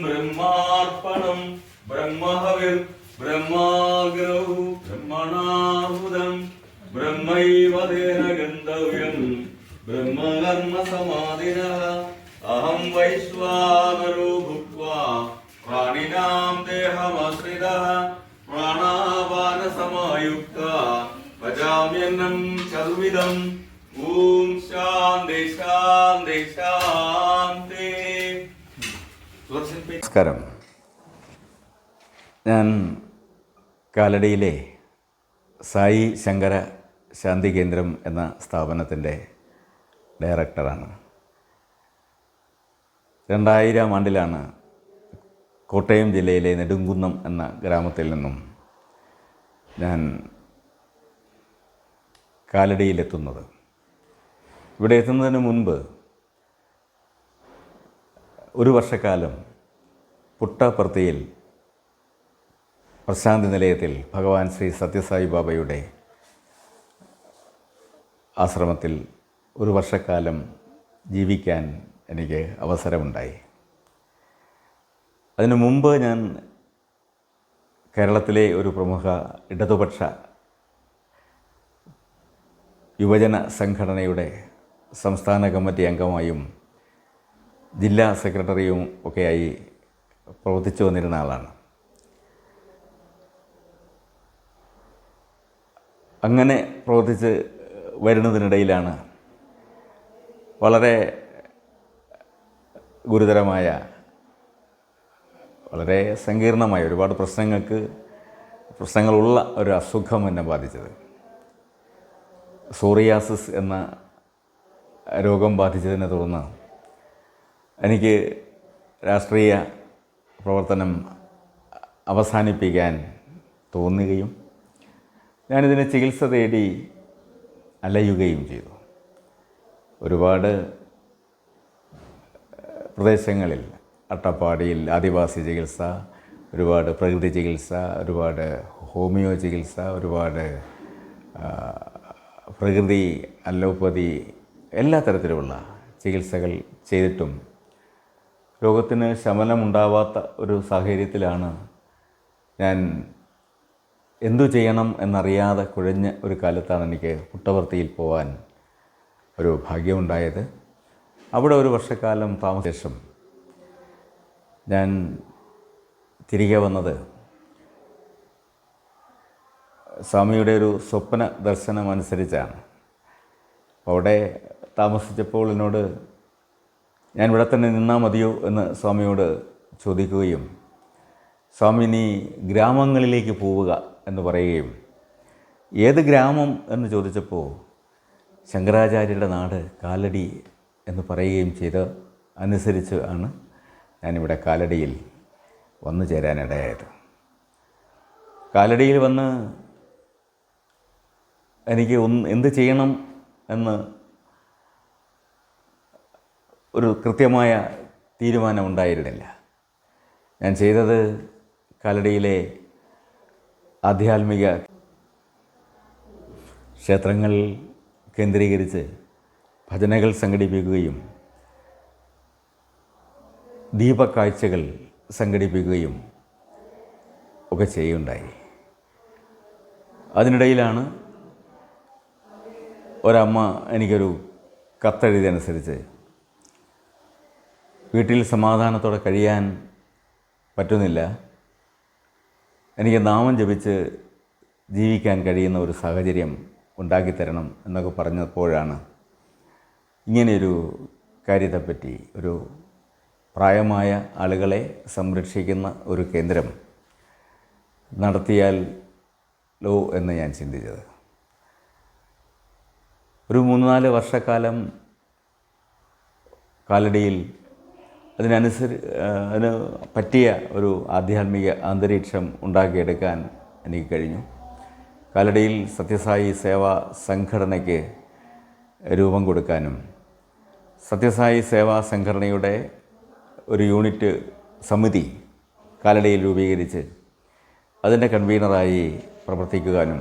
ब्रह्मार्पणं ब्रह्महविर् ब्रह्माग्रौ ब्रह्मणाहुतं ब्रह्मैव तेन गन्तव्यं ब्रह्मकर्मसमाधिनः अहं वैश्वानरो भूत्वा प्राणिनां देहमाश्रितः प्राणापानसमायुक्तः पचाम्यन्नं चतुर्विधम् ഓം ശാന്തി ശാന്തി ശാന്തി. നമസ്കാരം. ഞാൻ കാലടിയിലെ സായി ശങ്കര ശാന്തി കേന്ദ്രം എന്ന സ്ഥാപനത്തിൻ്റെ ഡയറക്ടറാണ്. 2000 ആണ്ടിലാണ് കോട്ടയം ജില്ലയിലെ നെടുങ്കുന്നം എന്ന ഗ്രാമത്തിൽ നിന്നും ഞാൻ കാലടിയിലെത്തുന്നത്. ഇവിടെ എത്തുന്നതിന് മുൻപ് ഒരു വർഷക്കാലം പുട്ടപർത്തിയിൽ പ്രശാന്തി നിലയത്തിൽ ഭഗവാൻ ശ്രീ സത്യസായി ബാബയുടെ ആശ്രമത്തിൽ ഒരു വർഷക്കാലം ജീവിക്കാൻ എനിക്ക് അവസരമുണ്ടായി. അതിനു മുമ്പ് ഞാൻ കേരളത്തിലെ ഒരു പ്രമുഖ ഇടതുപക്ഷ യുവജന സംഘടനയുടെ സംസ്ഥാന കമ്മിറ്റി അംഗമായും ജില്ലാ സെക്രട്ടറിയും ഒക്കെയായി പ്രവർത്തിച്ചു വന്നിരുന്ന ആളാണ്. അങ്ങനെ പ്രവർത്തിച്ച് വരുന്നതിനിടയിലാണ് വളരെ ഗുരുതരമായ, വളരെ സങ്കീർണമായ ഒരുപാട് പ്രശ്നങ്ങളുള്ള ഒരു അസുഖം എന്നെ ബാധിച്ചത്. സോറിയാസിസ് എന്ന രോഗം ബാധിച്ചതിനെ തുടർന്ന് എനിക്ക് രാഷ്ട്രീയ പ്രവർത്തനം അവസാനിപ്പിക്കാൻ തോന്നുകയും ഞാനിതിന് ചികിത്സ തേടി അലയുകയും ചെയ്തു. ഒരുപാട് പ്രദേശങ്ങളിൽ, അട്ടപ്പാടിയിൽ ആദിവാസി ചികിത്സ, ഒരുപാട് പ്രകൃതി ചികിത്സ, ഒരുപാട് ഹോമിയോ ചികിത്സ, ഒരുപാട് പ്രകൃതി, അലോപ്പതി, എല്ലാ തരത്തിലുമുള്ള ചികിത്സകൾ ചെയ്തിട്ടും രോഗത്തിന് ശമനമുണ്ടാവാത്ത ഒരു സാഹചര്യത്തിലാണ് ഞാൻ എന്തു ചെയ്യണം എന്നറിയാതെ കുഴഞ്ഞ ഒരു കാലത്താണ് എനിക്ക് പുട്ടപർത്തിയിൽ പോകാൻ ഒരു ഭാഗ്യമുണ്ടായത്. അവിടെ ഒരു വർഷക്കാലം താമസിച്ച ശേഷം ഞാൻ തിരികെ വന്നത് സ്വാമിയുടെ ഒരു സ്വപ്ന ദർശനം അനുസരിച്ചാണ്. അവിടെ താമസിച്ചപ്പോൾ എന്നോട് ഞാൻ ഇവിടെ തന്നെ നിന്നാൽ മതിയോ എന്ന് സ്വാമിയോട് ചോദിക്കുകയും സ്വാമി നീ ഗ്രാമങ്ങളിലേക്ക് പോവുക എന്ന് പറയുകയും, ഏത് ഗ്രാമം എന്ന് ചോദിച്ചപ്പോൾ ശങ്കരാചാര്യരുടെ നാട് കാലടി എന്ന് പറയുകയും ചെയ്ത് അനുസരിച്ച് ആണ് ഞാനിവിടെ കാലടിയിൽ വന്നു ചേരാനിടയായത്. കാലടിയിൽ വന്ന് എനിക്ക് എന്ത് ചെയ്യണം എന്ന് ഒരു കൃത്യമായ തീരുമാനമുണ്ടായിരുന്നില്ല. ഞാൻ ചെയ്തത് കാലടിയിലെ ആധ്യാത്മിക ക്ഷേത്രങ്ങൾ കേന്ദ്രീകരിച്ച് ഭജനകൾ സംഘടിപ്പിക്കുകയും ദീപക്കാഴ്ചകൾ സംഘടിപ്പിക്കുകയും ഒക്കെ ചെയ്യുകയുണ്ടായി. അതിനിടയിലാണ് ഒരമ്മ എനിക്കൊരു കത്തെഴുതിയനുസരിച്ച് വീട്ടിൽ സമാധാനത്തോടെ കഴിയാൻ പറ്റുന്നില്ല, എനിക്ക് നാമം ജപിച്ച് ജീവിക്കാൻ കഴിയുന്ന ഒരു സാഹചര്യം ഉണ്ടാക്കിത്തരണം എന്നൊക്കെ പറഞ്ഞപ്പോഴാണ് ഇങ്ങനെയൊരു കാര്യത്തെപ്പറ്റി, ഒരു പ്രായമായ ആളുകളെ സംരക്ഷിക്കുന്ന ഒരു കേന്ദ്രം നടത്തിയാലോ എന്ന് ഞാൻ ചിന്തിച്ചത്. ഒരു 3-4 വർഷക്കാലം കാലടിയിൽ അതിന് പറ്റിയ ഒരു ആധ്യാത്മിക അന്തരീക്ഷം ഉണ്ടാക്കിയെടുക്കാൻ എനിക്ക് കഴിഞ്ഞു. കാലടിയിൽ സത്യസായി സേവാ സംഘടനയ്ക്ക് രൂപം കൊടുക്കാനും സത്യസായി സേവാ സംഘടനയുടെ ഒരു യൂണിറ്റ് സമിതി കാലടിയിൽ രൂപീകരിച്ച് അതിൻ്റെ കൺവീനറായി പ്രവർത്തിക്കുവാനും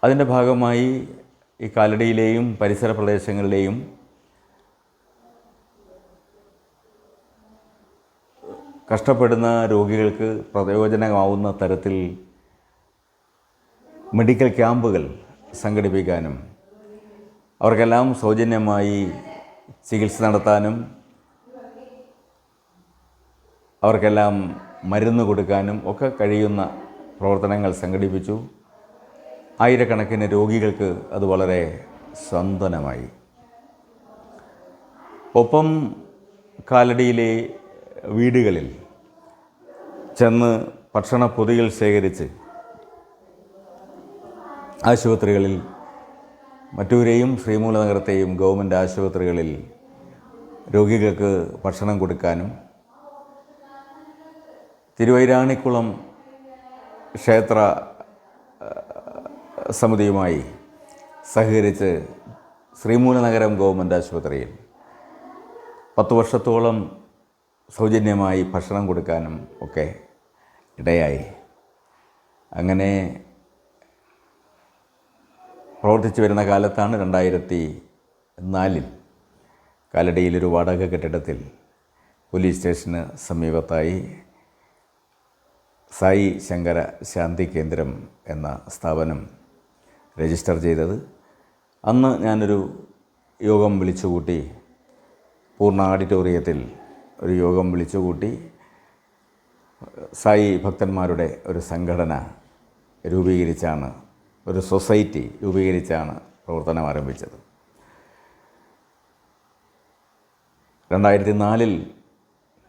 അതിൻ്റെ ഭാഗമായി ഈ കാലടിയിലെയും പരിസര പ്രദേശങ്ങളിലെയും കഷ്ടപ്പെടുന്ന രോഗികൾക്ക് പ്രയോജനമാവുന്ന തരത്തിൽ മെഡിക്കൽ ക്യാമ്പുകൾ സംഘടിപ്പിക്കാനും അവർക്കെല്ലാം സൗജന്യമായി ചികിത്സ നടത്താനും അവർക്കെല്ലാം മരുന്ന് കൊടുക്കാനും ഒക്കെ കഴിയുന്ന പ്രവർത്തനങ്ങൾ സംഘടിപ്പിച്ചു. ആയിരക്കണക്കിന് രോഗികൾക്ക് അത് വളരെ സാന്ത്വനമായി. ഒപ്പം കാലടിയിലെ വീടുകളിൽ ചെന്ന് ഭക്ഷണ പൊതികൾ ശേഖരിച്ച് ആശുപത്രികളിൽ മറ്റൂരെയും ശ്രീമൂലനഗരത്തെയും ഗവൺമെൻറ് ആശുപത്രികളിൽ രോഗികൾക്ക് ഭക്ഷണം കൊടുക്കാനും തിരുവൈരാണിക്കുളം ക്ഷേത്ര സമിതിയുമായി സഹകരിച്ച് ശ്രീമൂലനഗരം ഗവൺമെൻറ് ആശുപത്രിയിൽ 10 വർഷത്തോളം സൗജന്യമായി ഭക്ഷണം കൊടുക്കാനും ഒക്കെ ഇടയായി. അങ്ങനെ പ്രവർത്തിച്ചു വരുന്ന കാലത്താണ് 2004 കാലടിയിലൊരു വാടക കെട്ടിടത്തിൽ പോലീസ് സ്റ്റേഷന് സമീപത്തായി സായി ശങ്കര ശാന്തി കേന്ദ്രം എന്ന സ്ഥാപനം രജിസ്റ്റർ ചെയ്തത്. അന്ന് ഞാനൊരു യോഗം വിളിച്ചുകൂട്ടി, പൂർണ്ണ ഓഡിറ്റോറിയത്തിൽ ഒരു യോഗം വിളിച്ചുകൂട്ടി സായി ഭക്തന്മാരുടെ ഒരു സംഘടന രൂപീകരിച്ചാണ്, ഒരു സൊസൈറ്റി രൂപീകരിച്ചാണ് പ്രവർത്തനം ആരംഭിച്ചത്. 2004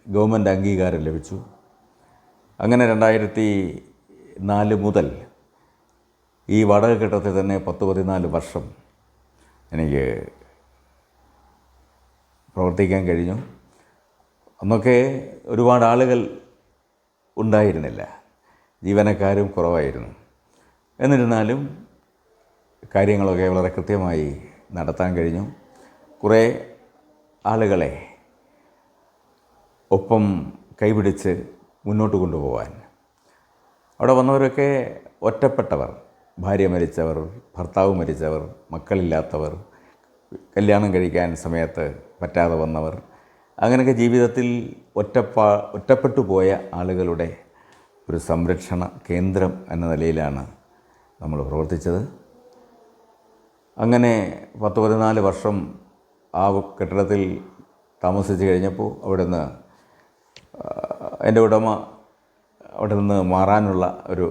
ഗവൺമെൻറ് അംഗീകാരം ലഭിച്ചു. അങ്ങനെ 2004 മുതൽ ഈ വാടക കെട്ടിടത്തിൽ തന്നെ 10-14 വർഷം എനിക്ക് പ്രവർത്തിക്കാൻ കഴിഞ്ഞു. അന്നൊക്കെ ഒരുപാട് ആളുകൾ ഉണ്ടായിരുന്നില്ല, ജീവനക്കാരും കുറവായിരുന്നു. എന്നിരുന്നാലും കാര്യങ്ങളൊക്കെ വളരെ കൃത്യമായി നടത്താൻ കഴിഞ്ഞു. കുറേ ആളുകളെ ഒപ്പം കൈപിടിച്ച് മുന്നോട്ട് കൊണ്ടുപോകാൻ. അവിടെ വന്നവരൊക്കെ ഒറ്റപ്പെട്ടവർ, ഭാര്യ മരിച്ചവർ, ഭർത്താവ് മരിച്ചവർ, മക്കളില്ലാത്തവർ, കല്യാണം കഴിക്കാൻ സമയത്ത് പറ്റാതെ വന്നവർ, അങ്ങനെയൊക്കെ ജീവിതത്തിൽ ഒറ്റപ്പെട്ടു പോയ ആളുകളുടെ ഒരു സംരക്ഷണ കേന്ദ്രം എന്ന നിലയിലാണ് നമ്മൾ പ്രവർത്തിച്ചത്. അങ്ങനെ 10-14 വർഷം ആ കെട്ടിടത്തിൽ താമസിച്ച് കഴിഞ്ഞപ്പോൾ അവിടുന്ന് എൻ്റെ ഉടമ അവിടെ നിന്ന് മാറാനുള്ള ഒരു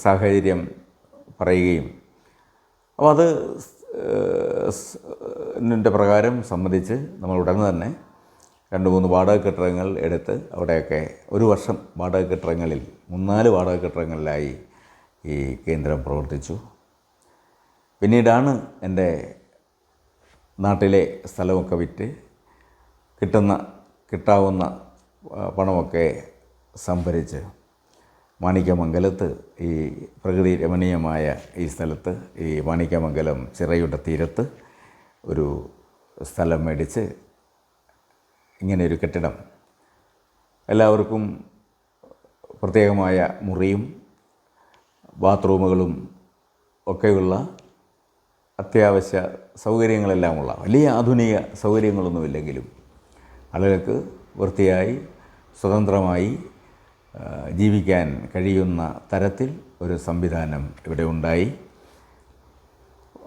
സാഹചര്യം പറയുകയും, അപ്പോൾ അത് ൻ്റെ പ്രകാരം സമ്മതിച്ച് നമ്മൾ ഉടനെ തന്നെ 2-3 വാടക കെട്ടിടങ്ങൾ എടുത്ത് അവിടെയൊക്കെ 1 വർഷം വാടക കെട്ടിടങ്ങളിൽ 3-4 വാടക കെട്ടിടങ്ങളിലായി ഈ കേന്ദ്രം പ്രവർത്തിച്ചു. പിന്നീടാണ് എൻ്റെ നാട്ടിലെ സ്ഥലമൊക്കെ വിറ്റ് കിട്ടാവുന്ന പണമൊക്കെ സംഭരിച്ച് മാണിക്യമംഗലത്ത്, ഈ പ്രകൃതി രമണീയമായ ഈ സ്ഥലത്ത്, ഈ മാണിക്യമംഗലം ചിറയുടെ തീരത്ത് ഒരു സ്ഥലം മേടിച്ച് ഇങ്ങനെയൊരു കെട്ടിടം, എല്ലാവർക്കും പ്രത്യേകമായ മുറിയും ബാത്റൂമുകളും ഒക്കെയുള്ള അത്യാവശ്യ സൗകര്യങ്ങളെല്ലാമുള്ള, വലിയ ആധുനിക സൗകര്യങ്ങളൊന്നുമില്ലെങ്കിലും ആളുകൾക്ക് വൃത്തിയായി സ്വതന്ത്രമായി ജീവിക്കാൻ കഴിയുന്ന തരത്തിൽ ഒരു സംവിധാനം ഇവിടെ ഉണ്ടായി.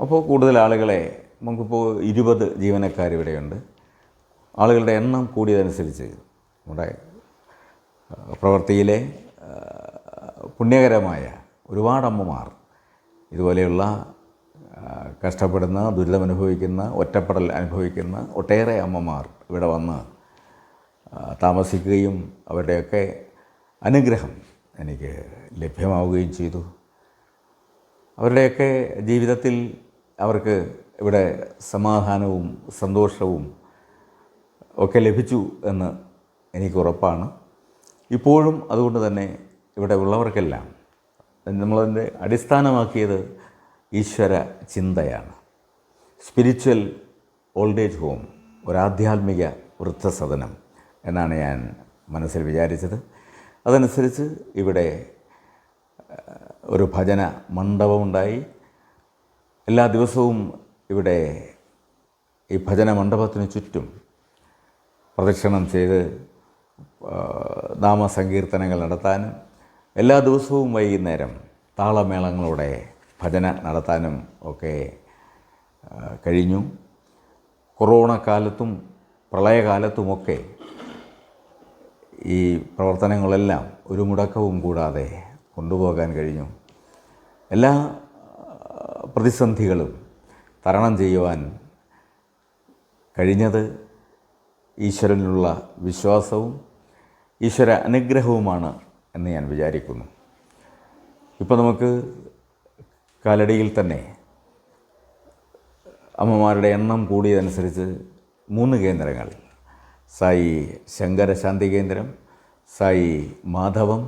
അപ്പോൾ കൂടുതൽ ആളുകളെ, നമുക്കിപ്പോൾ 20 ജീവനക്കാരിവിടെയുണ്ട്. ആളുകളുടെ എണ്ണം കൂടിയതനുസരിച്ച് നമ്മുടെ പ്രവൃത്തിയിലെ പുണ്യകരമായ ഒരുപാട് അമ്മമാർ ഇതുപോലെയുള്ള കഷ്ടപ്പെടുന്ന, ദുരിതമനുഭവിക്കുന്ന, ഒറ്റപ്പെടൽ അനുഭവിക്കുന്ന ഒട്ടേറെ അമ്മമാർ ഇവിടെ വന്ന് താമസിക്കുകയും അവരുടെയൊക്കെ അനുഗ്രഹം എനിക്ക് ലഭ്യമാവുകയും ചെയ്തു. അവരുടെയൊക്കെ ജീവിതത്തിൽ അവർക്ക് ഇവിടെ സമാധാനവും സന്തോഷവും ഒക്കെ ലഭിച്ചു എന്ന് എനിക്ക് ഉറപ്പാണ്. ഇപ്പോഴും അതുകൊണ്ട് തന്നെ ഇവിടെ ഉള്ളവർക്കെല്ലാം നമ്മളതിൻ്റെ അടിസ്ഥാനമാക്കിയത് ഈശ്വര ചിന്തയാണ്. സ്പിരിച്വൽ ഓൾഡ് ഏജ് ഹോം, ഒരാധ്യാത്മിക വൃദ്ധസദനം എന്നാണ് ഞാൻ മനസ്സിൽ വിചാരിച്ചത്. അതനുസരിച്ച് ഇവിടെ ഒരു ഭജന മണ്ഡപമുണ്ടായി. എല്ലാ ദിവസവും ഇവിടെ ഈ ഭജന മണ്ഡപത്തിന് ചുറ്റും പ്രദക്ഷിണം ചെയ്ത് നാമസങ്കീർത്തനങ്ങൾ നടത്താനും എല്ലാ ദിവസവും വൈകുന്നേരം താളമേളങ്ങളോടെ ഭജന നടത്താനും ഒക്കെ കഴിഞ്ഞു. കൊറോണ കാലത്തും പ്രളയകാലത്തുമൊക്കെ ഈ പ്രവർത്തനങ്ങളെല്ലാം ഒരു മുടക്കവും കൂടാതെ കൊണ്ടുപോകാൻ കഴിഞ്ഞു. എല്ലാ പ്രതിസന്ധികളും തരണം ചെയ്യുവാൻ കഴിഞ്ഞത് ഈശ്വരനിലുള്ള വിശ്വാസവും ഈശ്വര അനുഗ്രഹവുമാണ് എന്ന് ഞാൻ വിചാരിക്കുന്നു. ഇപ്പോൾ നമുക്ക് കാലടിയിൽ തന്നെ അമ്മമാരുടെ എണ്ണം കൂടിയതനുസരിച്ച് 3 കേന്ദ്രങ്ങൾ, സായി ശങ്കരശാന്തി കേന്ദ്രം, സായി മാധവം,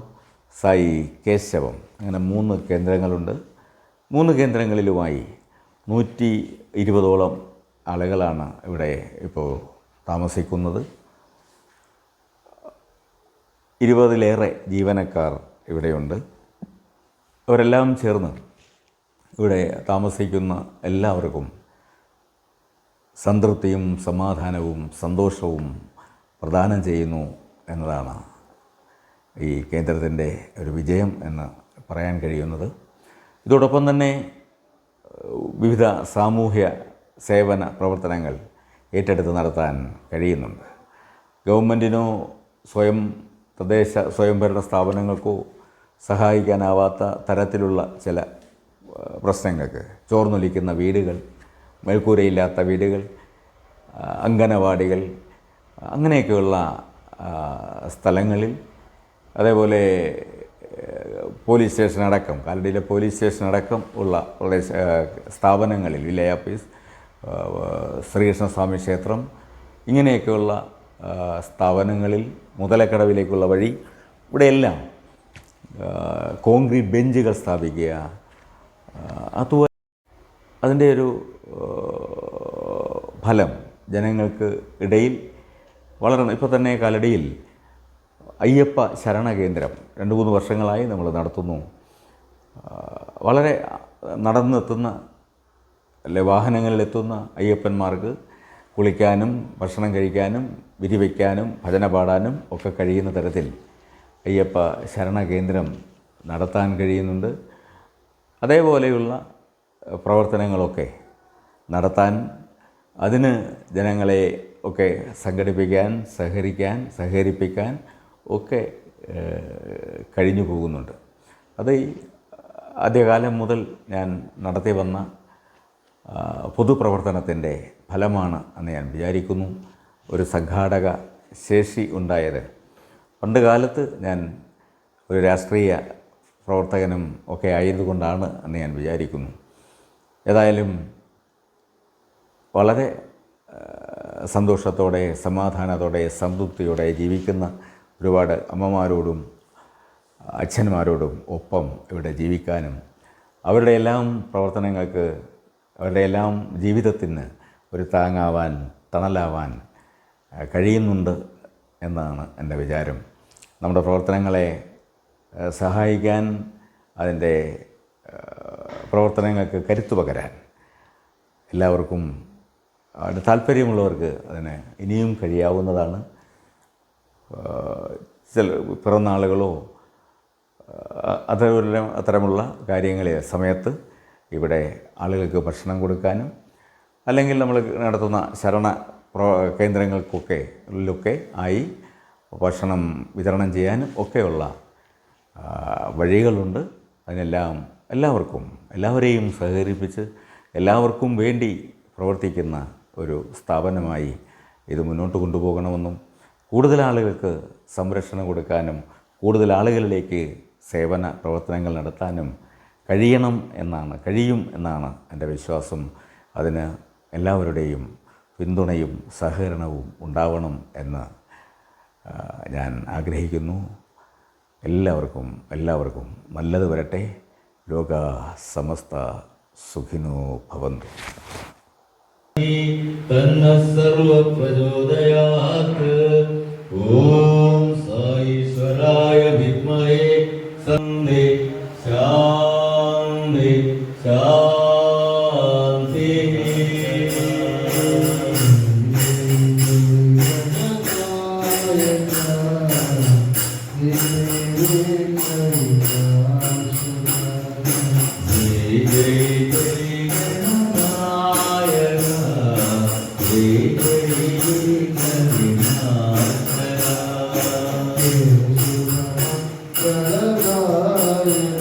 സായി കേശവം, അങ്ങനെ 3 കേന്ദ്രങ്ങളുണ്ട്. 3 കേന്ദ്രങ്ങളിലുമായി 120ഓളം ആളുകളാണ് ഇവിടെ ഇപ്പോൾ താമസിക്കുന്നത്. 20-ലേറെ ജീവനക്കാർ ഇവിടെയുണ്ട്. അവരെല്ലാം ചേർന്ന് ഇവിടെ താമസിക്കുന്ന എല്ലാവർക്കും സംതൃപ്തിയും സമാധാനവും സന്തോഷവും പ്രദാനം ചെയ്യുന്നു എന്നതാണ് ഈ കേന്ദ്രത്തിൻ്റെ ഒരു വിജയം എന്ന് പറയാൻ കഴിയുന്നത്. ഇതോടൊപ്പം തന്നെ വിവിധ സാമൂഹ്യ സേവന പ്രവർത്തനങ്ങൾ ഏറ്റെടുത്ത് നടത്താൻ കഴിയുന്നുണ്ട്. ഗവൺമെൻറ്റിനോ തദ്ദേശ സ്വയംഭരണ സ്ഥാപനങ്ങൾക്കോ സഹായിക്കാനാവാത്ത തരത്തിലുള്ള ചില പ്രശ്നങ്ങൾക്ക്, ചോർന്നൊലിക്കുന്ന വീടുകൾ, മേൽക്കൂരയില്ലാത്ത വീടുകൾ, അംഗനവാടികൾ, അങ്ങനെയൊക്കെയുള്ള സ്ഥലങ്ങളിൽ, അതേപോലെ പോലീസ് സ്റ്റേഷനടക്കം, കാലടിയിലെ പോലീസ് സ്റ്റേഷനടക്കം ഉള്ള സ്ഥാപനങ്ങളിൽ, വില്ലേജ് ഓഫീസ്, ശ്രീകൃഷ്ണസ്വാമി ക്ഷേത്രം, ഇങ്ങനെയൊക്കെയുള്ള സ്ഥാപനങ്ങളിൽ മുതലക്കടവിലേക്കുള്ള വഴി, ഇവിടെയെല്ലാം കോൺക്രീറ്റ് ബെഞ്ചുകൾ സ്ഥാപിക്കുക. അതുപോലെ അതിൻ്റെ ഒരു ഫലം ജനങ്ങൾക്ക് ഇടയിൽ വളരണം. ഇപ്പോൾ തന്നെ കാലടിയിൽ അയ്യപ്പ ശരണ കേന്ദ്രം 2-3 വർഷങ്ങളായി നമ്മൾ നടത്തുന്നു. വളരെ നടന്നെത്തുന്ന വാഹനങ്ങളിലെത്തുന്ന അയ്യപ്പന്മാർക്ക് കുളിക്കാനും ഭക്ഷണം കഴിക്കാനും വിധി വയ്ക്കാനും ഭജന പാടാനും ഒക്കെ കഴിയുന്ന തരത്തിൽ അയ്യപ്പ ശരണ കേന്ദ്രം നടത്താൻ കഴിയുന്നുണ്ട്. അതേപോലെയുള്ള പ്രവർത്തനങ്ങളൊക്കെ നടത്താൻ, അതിന് ജനങ്ങളെ ഒക്കെ സംഘടിപ്പിക്കാൻ, സഹകരിപ്പിക്കാൻ ഒക്കെ കഴിഞ്ഞു പോകുന്നുണ്ട്. അത് ആദ്യകാലം മുതൽ ഞാൻ നടത്തി വന്ന പൊതുപ്രവർത്തനത്തിൻ്റെ ഫലമാണ് എന്ന് ഞാൻ വിചാരിക്കുന്നു. ഒരു സംഘാടക ശേഷി ഉണ്ടായത് പണ്ട് കാലത്ത് ഞാൻ ഒരു രാഷ്ട്രീയ പ്രവർത്തകനും ഒക്കെ ആയതുകൊണ്ടാണ് എന്ന് ഞാൻ വിചാരിക്കുന്നു. ഏതായാലും വളരെ സന്തോഷത്തോടെ, സമാധാനത്തോടെ, സംതൃപ്തിയോടെ ജീവിക്കുന്ന ഒരുപാട് അമ്മമാരോടും അച്ഛന്മാരോടും ഒപ്പം ഇവിടെ ജീവിക്കാനും അവരുടെ എല്ലാം പ്രവർത്തനങ്ങൾക്ക്, അവരുടെ എല്ലാം ജീവിതത്തിന് ഒരു താങ്ങാവാൻ, തണലാവാൻ കഴിയുന്നുണ്ട് എന്നാണ് എൻ്റെ വിചാരം. നമ്മുടെ പ്രവർത്തനങ്ങളെ സഹായിക്കാൻ, അതിൻ്റെ പ്രവർത്തനങ്ങൾക്ക് കരുത്തു പകരാൻ എല്ലാവർക്കും, താല്പര്യമുള്ളവർക്ക് അതിന് ഇനിയും കഴിയാവുന്നതാണ്. ചില പിറന്നാളുകളോ അത്തരമുള്ള കാര്യങ്ങളെ സമയത്ത് ഇവിടെ ആളുകൾക്ക് കൊടുക്കാനും, അല്ലെങ്കിൽ നമ്മൾ നടത്തുന്ന ശരണ കേന്ദ്രങ്ങൾക്കൊക്കെ ആയി ഭക്ഷണം വിതരണം ചെയ്യാനും ഒക്കെയുള്ള വഴികളുണ്ട്. അതിനെല്ലാം എല്ലാവരെയും സഹകരിപ്പിച്ച് എല്ലാവർക്കും വേണ്ടി പ്രവർത്തിക്കുന്ന ഒരു സ്ഥാപനമായി ഇത് മുന്നോട്ട് കൊണ്ടുപോകണമെന്നും കൂടുതൽ ആളുകൾക്ക് സംരക്ഷണം കൊടുക്കാനും കൂടുതൽ ആളുകളിലേക്ക് സേവന പ്രവർത്തനങ്ങൾ നടത്താനും കഴിയും എന്നാണ് എൻ്റെ വിശ്വാസം. അതിന് എല്ലാവരുടെയും പിന്തുണയും സഹകരണവും ഉണ്ടാവണം എന്ന് ഞാൻ ആഗ്രഹിക്കുന്നു. എല്ലാവർക്കും നല്ലത് വരട്ടെ. ലോക സമസ്ത സുഖിനോ ഭവന്തു. ഓം സായീശ്വരായ വിദ്മഹേ സന്ദേ ശാന്തി ശാന്തി. Jai